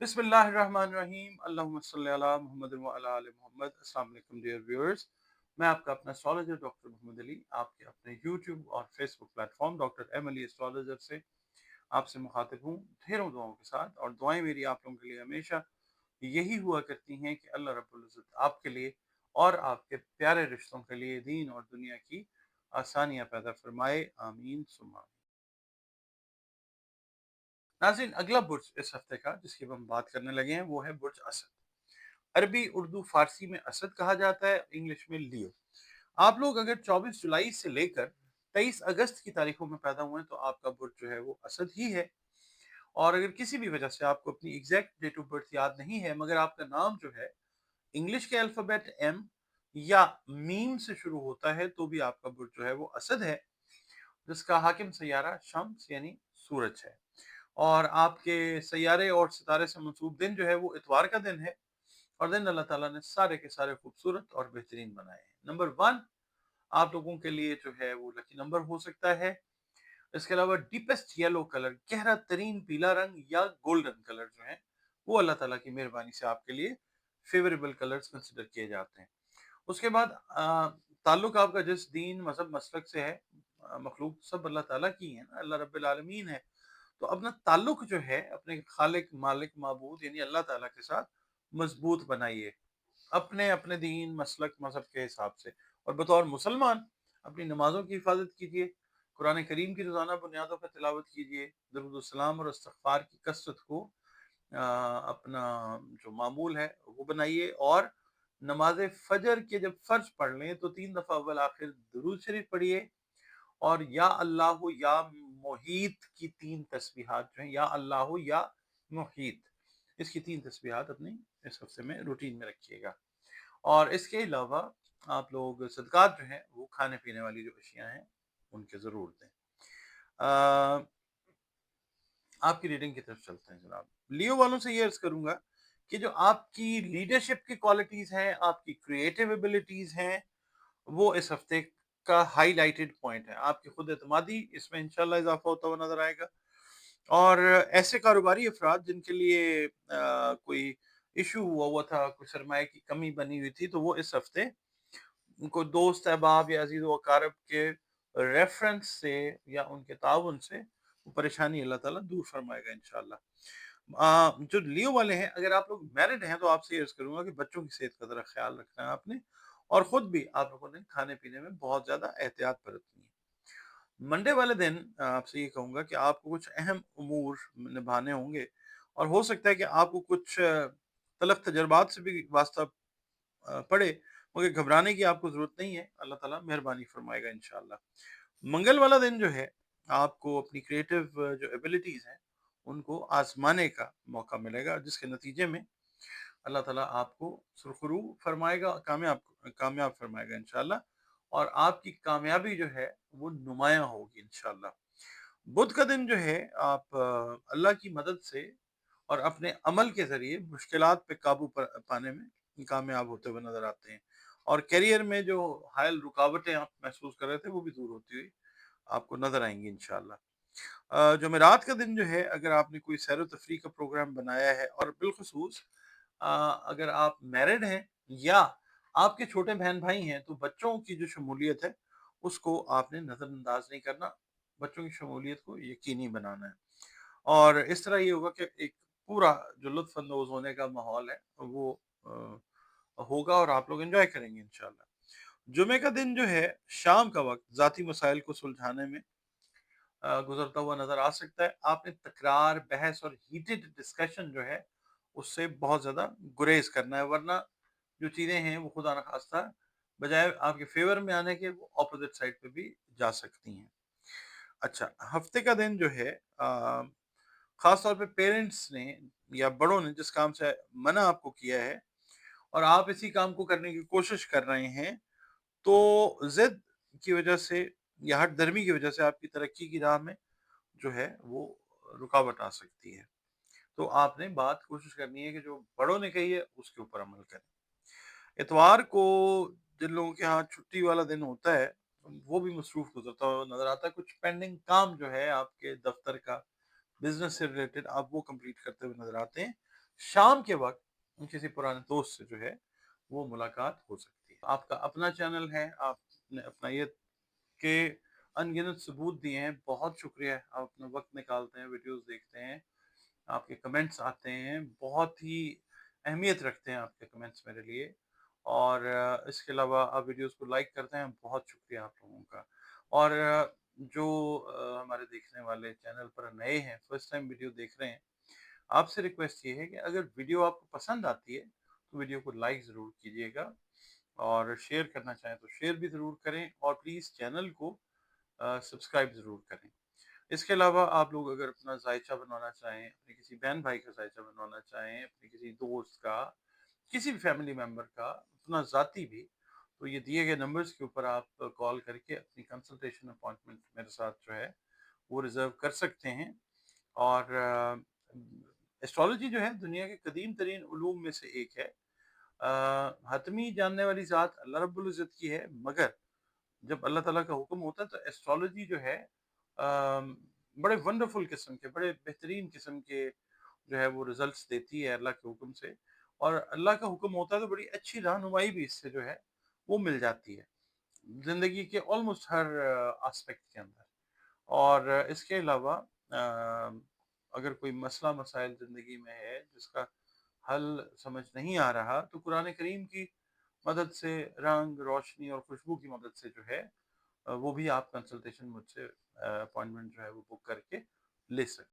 बिस्मिल्लाहिर्रहमानिर्रहीम अल्लाहुम्मा सल्ली अला मुहम्मद व अला आलि मोहम्मद। अस्सलाम वालेकुम डियर व्यूअर्स। मैं आपका अपना एस्ट्रोलॉजर डॉक्टर मोहम्मद अली आपके अपने यूट्यूब और Facebook platform doctor M Ali astrologer से आपसे मुखातिब हूँ ढेरों दुआओं के साथ। और दुआएं मेरी आप लोगों के लिए हमेशा यही हुआ करती हैं कि अल्लाह रब्बुल इज़्ज़त आपके लिए और आपके प्यारे रिश्तों के लिए दीन और दुनिया की आसानियाँ पैदा फरमाए, आमीन सुम्मा। नाज़रीन, अगला बुर्ज इस हफ्ते का जिसकी हम बात करने लगे हैं वो है बुर्ज असद। अरबी, उर्दू, फारसी में असद कहा जाता है, इंग्लिश में लियो। आप लोग अगर 24 जुलाई से लेकर 23 अगस्त की तारीखों में पैदा हुए हैं तो आपका बुर्ज जो है वो असद ही है। और अगर किसी भी वजह से आपको अपनी एग्जैक्ट डेट ऑफ बर्थ याद नहीं है मगर आपका नाम जो है इंग्लिश के अल्फाबेट एम या मीम से शुरू होता है तो भी आपका बुर्ज जो है वो असद है, जिसका हाकिम सैयारा शम्स यानी सूरज है। और आपके सैयारे और सितारे से मंसूब दिन जो है वो इतवार का दिन है। और दिन अल्लाह ताला ने सारे के सारे खूबसूरत और बेहतरीन बनाए हैं। नंबर वन आप लोगों के लिए जो है वो लकी नंबर हो सकता है। इसके अलावा डीपेस्ट येलो कलर, गहरा तरीन पीला रंग या गोल्डन कलर जो है वो अल्लाह ताला की मेहरबानी से आपके लिए फेवरेबल कलर्स कंसिडर किए जाते हैं। उसके बाद ताल्लुक आपका जिस दीन मजहब मसलक से है, मखलूक सब अल्लाह ताला की है ना, अल्लाह रब्बिल आलमीन है। तो अपना ताल्लुक जो है अपने खालिक मालिक माबूद यानी अल्लाह ताला के साथ मजबूत बनाइए, अपने अपने दीन मसलक मजहब के हिसाब से। और बतौर मुसलमान अपनी नमाजों की हिफाजत कीजिए, कुरान करीम की रोज़ाना बुनियादों पर तिलावत कीजिए, दरूद सलाम और इस्तग़फ़ार की कसरत को अपना जो मामूल है वो बनाइए। और नमाज फजर के जब फर्ज पढ़ लें तो 3 दफ़ा अव्वल आखिर दुरूद शरीफ पढ़िए। और या अल्लाह या मोहीत की 3 तस्बीहात जो हैं, या अल्लाह या मोहीत, इसकी 3 तस्बीहात अपनी इस हफ्ते में रूटीन में रखिएगा। और इसके अलावा आप लोग सदकात जो हैं वो खाने पीने वाली जो अशियाँ हैं उनके ज़रूर दें। अ, आपकी रीडिंग की तरफ चलते हैं जनाब। लियो वालों से ये अर्ज करूंगा कि जो आपकी लीडरशिप की क्वालिटीज हैं, आपकी क्रिएटिव एबिलिटीज हैं, वो इस हफ्ते का हाईलाइटेड पॉइंट है। आपकी खुद एतमादी इसमें इंशाल्लाह इजाफा होता हुआ नजर आएगा। और ऐसे कारोबारी अफराद जिनके लिए कोई इशू हुआ था, कोई सरमाए की कमी बनी हुई थी, तो वो इस हफ्ते उनको दोस्त अहबाब या अजीज व अकारब के रेफरेंस से या उनके ताउन से वो परेशानी अल्लाह ताला दूर फरमाएगा इंशाल्लाह। जो लियो वाले हैं, अगर आप लोग मैरिड हैं तो आपसे ये अर्ज करूंगा कि बच्चों की सेहत का जरा ख्याल रखना है आपने, और खुद भी आप लोगों ने खाने पीने में बहुत ज्यादा एहतियात बरतनी है। मंडे वाले दिन आपसे ये कहूंगा कि आपको कुछ अहम उमूर निभाने होंगे, और हो सकता है कि आपको कुछ तलख तजर्बात से भी वास्ता पड़े, मगर घबराने की आपको जरूरत नहीं है, अल्लाह ताला मेहरबानी फरमाएगा इंशाल्लाह। मंगल वाला दिन जो है आपको अपनी क्रिएटिव जो एबिलिटीज हैं उनको आजमाने का मौका मिलेगा, जिसके नतीजे में अल्लाह ताला आपको सुरखरू फरमाएगा, कामयाब कामयाब फरमाएगा इंशाल्लाह। और आपकी कामयाबी जो है वो नुमायां होगी इंशाल्लाह। बुध का दिन जो है आप अल्लाह की मदद से और अपने अमल के जरिए मुश्किलात पे काबू पाने में कामयाब होते हुए नजर आते हैं। और करियर में जो हायल रुकावटें आप महसूस कर रहे थे वो भी दूर होती हुई आपको नजर आएंगी इंशाल्लाह। जुमेरात का दिन जो है अगर आपने कोई सैर तफरी का प्रोग्राम बनाया है, और बिलखसूस अगर आप मैरिड हैं या आपके छोटे बहन भाई हैं, तो बच्चों की जो शमूलियत है उसको आपने नज़रअंदाज नहीं करना, बच्चों की शमूलियत को यकीनी बनाना है। और इस तरह ये होगा कि एक पूरा जो लुत्फ अंदोज होने का माहौल है वो होगा और आप लोग एंजॉय करेंगे इंशाल्लाह। जुमे का दिन जो है शाम का वक्त जाती मसाइल को सुलझाने में गुजरता हुआ नजर आ सकता है। आपने तकरार, बहस और हीटेड डिस्कशन जो है उससे बहुत ज्यादा गुरेज करना है, वरना जो चीजें हैं वो खुदा न खास्ता बजाय आपके फेवर में आने के वो ऑपोजिट साइड पे भी जा सकती हैं। अच्छा, हफ्ते का दिन जो है खास तौर पे पेरेंट्स ने या बड़ों ने जिस काम से मना आपको किया है और आप इसी काम को करने की कोशिश कर रहे हैं, तो जिद की वजह से या हट धर्मी की वजह से आपकी तरक्की की राह में जो है वो रुकावट आ सकती है। तो आपने बात कोशिश करनी है कि जो बड़ों ने कही है उसके ऊपर अमल करें। इतवार को जिन लोगों के यहाँ छुट्टी वाला दिन होता है वो भी मसरूफ गुजरता हुआ नजर आता है। कुछ पेंडिंग काम जो है आपके दफ्तर का, बिजनेस से रिलेटेड, आप वो कंप्लीट करते हुए नजर आते हैं। शाम के वक़्त किसी पुराने दोस्त से जो है वो मुलाकात हो सकती है। आपका अपना चैनल है, आपने अपनाइयत के अनगिनत सबूत दिए हैं, बहुत शुक्रिया। आप अपना वक़्त निकालते हैं, वीडियोज़ देखते हैं, आपके कमेंट्स आते हैं, बहुत ही अहमियत रखते हैं आपके कमेंट्स मेरे लिए। और इसके अलावा आप वीडियोज़ को लाइक करते हैं, बहुत शुक्रिया आप लोगों का। और जो हमारे देखने वाले चैनल पर नए हैं, फर्स्ट टाइम वीडियो देख रहे हैं, आपसे रिक्वेस्ट ये है कि अगर वीडियो आपको पसंद आती है, तो वीडियो को लाइक ज़रूर कीजिएगा और शेयर करना चाहें तो शेयर भी ज़रूर करें और प्लीज़ चैनल को सब्सक्राइब ज़रूर करें। इसके अलावा आप लोग अगर अपना ज़ायचा बनवाना चाहें, अपने किसी बहन-भाई का ज़ायचा बनवाना चाहें, अपने किसी दोस्त का, किसी भी फैमिली मेंबर का, अपना ज़ाती भी, तो ये दिए गए नंबर्स के ऊपर आप कॉल करके अपनी कंसल्टेशन अपॉइंटमेंट मेरे साथ जो है, वो रिज़र्व कर सकते हैं। और एस्ट्रोलॉजी जो है दुनिया के कदीम तरीन उलूम में से एक है। हतमी जानने वाली ज़ात अल्लाह रब्बुल इज़्ज़त की है, मगर जब अल्लाह ताला का हुक्म होता है तो एस्ट्रोलॉजी जो है बड़े वंडरफुल किस्म के, बड़े बेहतरीन किस्म के जो है वो रिजल्ट्स देती है अल्लाह के हुक्म से। और अल्लाह का हुक्म होता है तो बड़ी अच्छी रहनुमाई भी इससे जो है वो मिल जाती है ज़िंदगी के ऑलमोस्ट हर एस्पेक्ट के अंदर। और इसके अलावा अगर कोई मसला मसाइल ज़िंदगी में है जिसका हल समझ नहीं आ रहा, तो कुरान करीम की मदद से, रंग, रोशनी और खुशबू की मदद से जो है वो भी आप कंसल्टेशन मुझसे अपॉइंटमेंट जो है वो बुक करके ले सकते हैं।